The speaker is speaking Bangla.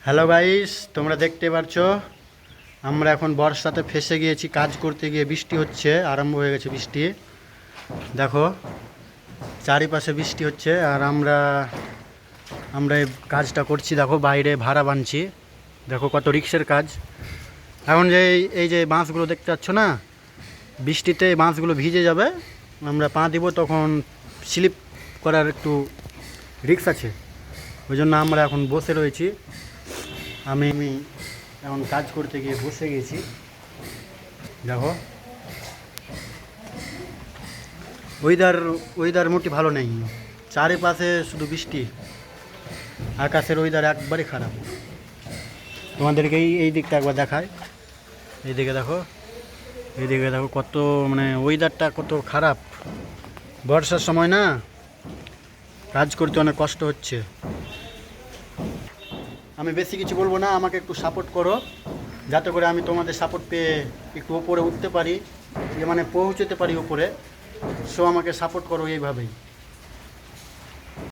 হ্যালো গাইস, তোমরা দেখতে পাচ্ছ আমরা এখন বর্ষাতে ফেসে গিয়েছি। কাজ করতে গিয়ে বৃষ্টি হচ্ছে, আরম্ভ হয়ে গেছে বৃষ্টি। দেখো চারিপাশে বৃষ্টি হচ্ছে আর আমরা আমরা এই কাজটা করছি। দেখো বাইরে ভাড়া বানছি, দেখো কত রিক্সের কাজ। এখন যে এই যে বাঁশগুলো দেখতে পাচ্ছ না, বৃষ্টিতে বাঁশগুলো ভিজে যাবে, আমরা পা দিব তখন স্লিপ করার একটু রিক্স আছে। ওই জন্য আমরা এখন বসে রয়েছি। আমি এখন কাজ করতে গিয়ে বসে গেছি। দেখো ওয়েদার মোটি ভালো নেই, চারিপাশে শুধু বৃষ্টি, আকাশের ওয়েদার একবারই খারাপ। তোমাদেরকে এই দিকটা একবার দেখায়, এইদিকে দেখো, এইদিকে দেখো কত মানে ওয়েদারটা কত খারাপ। বর্ষার সময় না, কাজ করতে অনেক কষ্ট হচ্ছে। আমি বেশি কিছু বলবো না, আমাকে একটু সাপোর্ট করো যাতে করে আমি তোমাদের সাপোর্ট পেয়ে একটু উপরে উঠতে পারি, মানে পৌঁছতে পারি উপরে। সো আমাকে সাপোর্ট করো এইভাবেই।